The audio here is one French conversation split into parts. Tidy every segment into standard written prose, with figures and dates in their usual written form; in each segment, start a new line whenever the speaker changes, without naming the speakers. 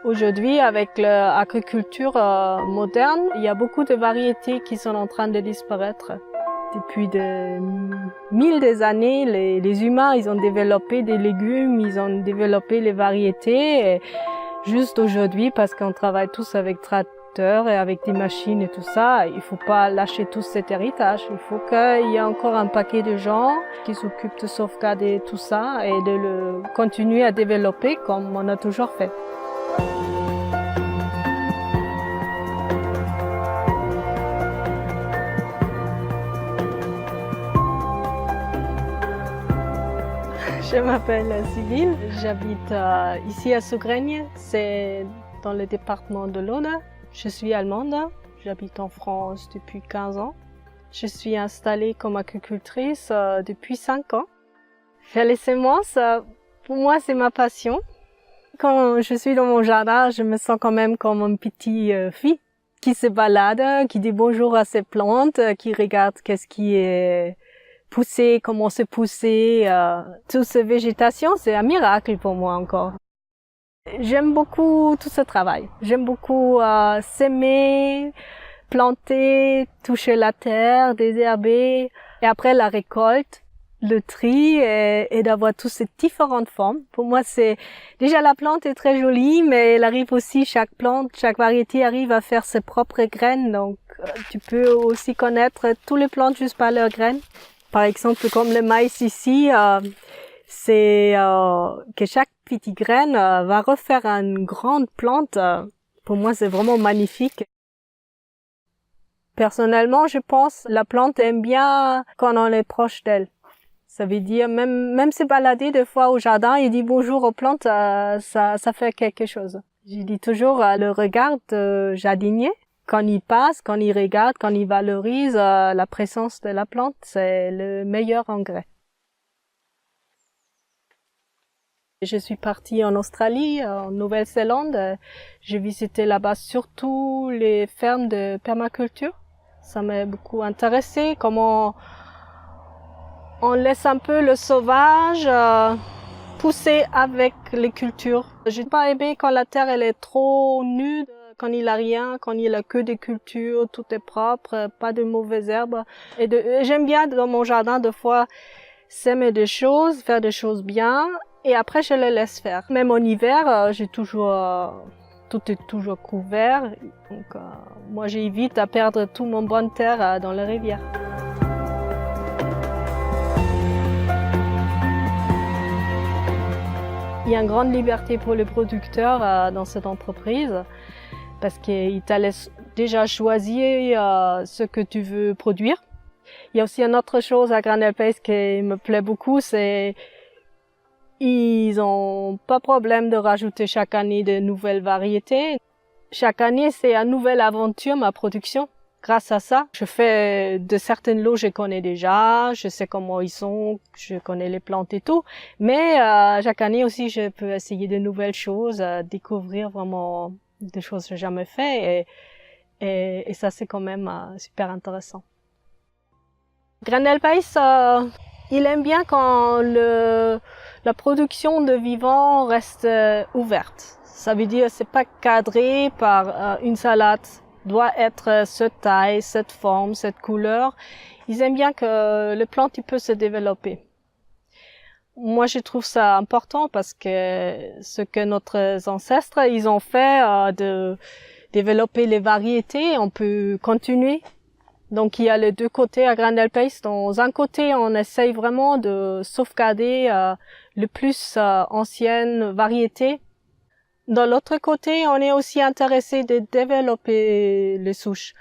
Aujourd'hui, avec l'agriculture moderne, il y a beaucoup de variétés qui sont en train de disparaître. Depuis des années, les humains, ils ont développé des légumes, ils ont développé les variétés. Et juste aujourd'hui, parce qu'on travaille tous avec tracteurs et avec des machines et tout ça, il faut pas lâcher tout cet héritage. Il faut qu'il y ait encore un paquet de gens qui s'occupent de sauvegarder tout ça et de le continuer à développer comme on a toujours fait. Je m'appelle Sybille, j'habite ici à Sougraigne, c'est dans le département de l'Aude. Je suis allemande, j'habite en France depuis 15 ans. Je suis installée comme agricultrice depuis 5 ans. Faire les semences, pour moi c'est ma passion. Quand je suis dans mon jardin, je me sens quand même comme une petite fille qui se balade, qui dit bonjour à ses plantes, qui regarde qu'est-ce qui est pousser, comment c'est poussé, toute cette végétation, c'est un miracle pour moi encore. J'aime beaucoup tout ce travail. J'aime beaucoup s'aimer, planter, toucher la terre, désherber, et après la récolte, le tri et d'avoir toutes ces différentes formes. Pour moi, c'est déjà la plante est très jolie, mais elle arrive aussi chaque plante, chaque variété arrive à faire ses propres graines. Donc, tu peux aussi connaître toutes les plantes juste par leurs graines. Par exemple, comme le maïs ici, c'est que chaque petite graine va refaire une grande plante. Pour moi, c'est vraiment magnifique. Personnellement, je pense la plante aime bien quand on est proche d'elle. Ça veut dire même se balader des fois au jardin et dire bonjour aux plantes, ça fait quelque chose. Je dis toujours le regard jardinier. Quand il passe, quand il regarde, quand il valorise la présence de la plante, c'est le meilleur engrais. Je suis partie en Australie, en Nouvelle-Zélande. J'ai visité là-bas surtout les fermes de permaculture. Ça m'a beaucoup intéressée, comment on laisse un peu le sauvage pousser avec les cultures. J'ai pas aimé quand la terre elle est trop nue. Quand il a rien, quand il a que des cultures, tout est propre, pas de mauvaises herbes. Et j'aime bien dans mon jardin de fois s'aimer des choses, faire des choses bien, et après je les laisse faire. Même en hiver, tout est toujours couvert. Donc moi j'évite à perdre tout mon bonne terre dans les rivières. Il y a une grande liberté pour les producteurs dans cette entreprise. Parce qu'ils te laissent déjà choisir ce que tu veux produire. Il y a aussi une autre chose à Granel Pays qui me plaît beaucoup, c'est ils ont pas de problème de rajouter chaque année de nouvelles variétés. Chaque année, c'est une nouvelle aventure, ma production. Grâce à ça, je fais de certaines lots, je connais déjà, je sais comment ils sont, je connais les plantes et tout. Mais chaque année aussi, je peux essayer de nouvelles choses, découvrir vraiment des choses que j'ai jamais fait et ça c'est quand même super intéressant. Granel Pays, il aime bien quand la production de vivants reste ouverte. Ça veut dire c'est pas cadré par une salade doit être cette taille, cette forme, cette couleur. Ils aiment bien que les plantes peuvent se développer. Moi, je trouve ça important parce que ce que nos ancêtres, ils ont fait de développer les variétés, on peut continuer. Donc, il y a les deux côtés à Granel Pays. Dans un côté, on essaye vraiment de sauvegarder le plus anciennes variétés. Dans l'autre côté, on est aussi intéressé de développer les souches.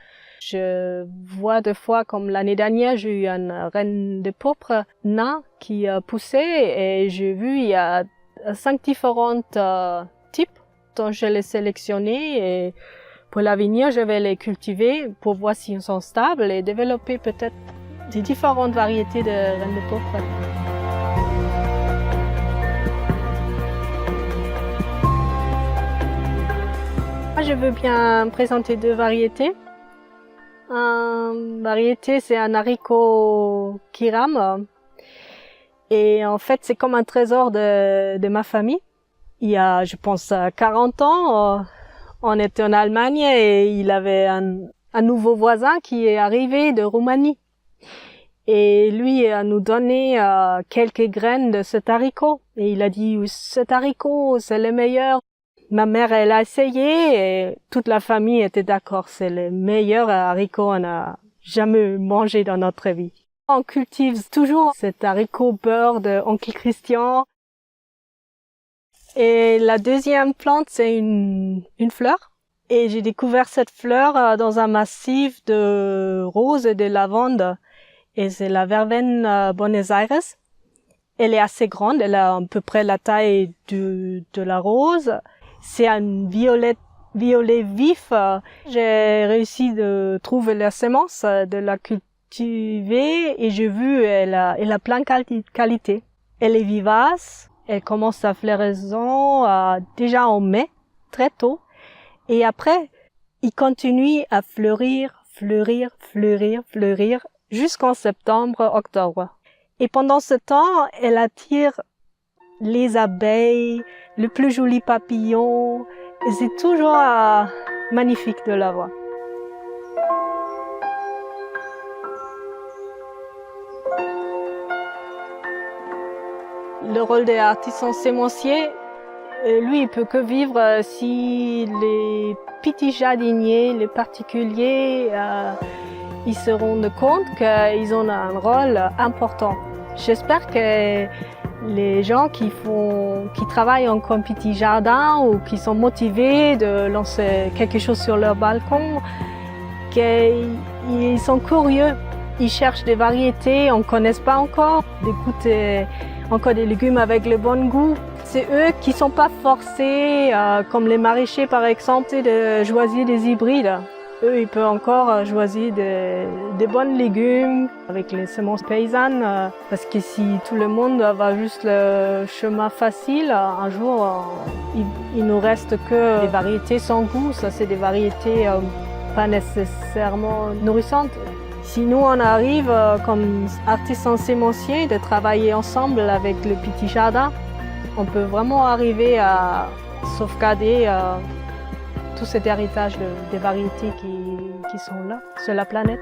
Je vois des fois, comme l'année dernière, j'ai eu une reine de pourpre nain qui poussait et j'ai vu il y a 5 différents types dont je les sélectionnés et pour l'avenir, je vais les cultiver pour voir s'ils sont stables et développer peut-être des différentes variétés de reines de pourpre. Je veux bien présenter 2 variétés. Une variété, c'est un haricot qui rame. Et en fait, c'est comme un trésor de ma famille. Il y a, je pense, 40 ans, on était en Allemagne et il avait un nouveau voisin qui est arrivé de Roumanie. Et lui a nous donné quelques graines de cet haricot. Et il a dit, cet haricot, c'est le meilleur. Ma mère, elle a essayé et toute la famille était d'accord. C'est le meilleur haricot qu'on a jamais mangé dans notre vie. On cultive toujours cet haricot beurre de Oncle Christian. Et la deuxième plante, c'est une fleur. Et j'ai découvert cette fleur dans un massif de roses et de lavande. Et c'est la verveine Buenos Aires. Elle est assez grande, elle a à peu près la taille de la rose. C'est un violet vif. J'ai réussi de trouver la semence, de la cultiver et j'ai vu elle a plein de qualités. Elle est vivace, elle commence sa floraison déjà en mai, très tôt. Et après, il continue à fleurir jusqu'en septembre, octobre. Et pendant ce temps, elle attire les abeilles, le plus joli papillon. Et c'est toujours magnifique de la voir. Le rôle des artisans sémenciers, lui, il peut que vivre si les petits jardiniers, les particuliers, ils se rendent compte qu'ils ont un rôle important. J'espère que les gens qui travaillent en comme petit jardin ou qui sont motivés de lancer quelque chose sur leur balcon, qu'ils sont curieux. Ils cherchent des variétés, on ne connaît pas encore, d'écouter encore des légumes avec le bon goût. C'est eux qui ne sont pas forcés, comme les maraîchers par exemple, de choisir des hybrides. Eux, ils peuvent encore choisir des bons légumes avec les semences paysannes. Parce que si tout le monde va juste le chemin facile, un jour, il nous reste que des variétés sans goût. Ça, c'est des variétés pas nécessairement nourrissantes. Si nous, on arrive comme artisans sémenciers de travailler ensemble avec le petit jardin, on peut vraiment arriver à sauvegarder tout cet héritage des variétés qui sont là sur la planète.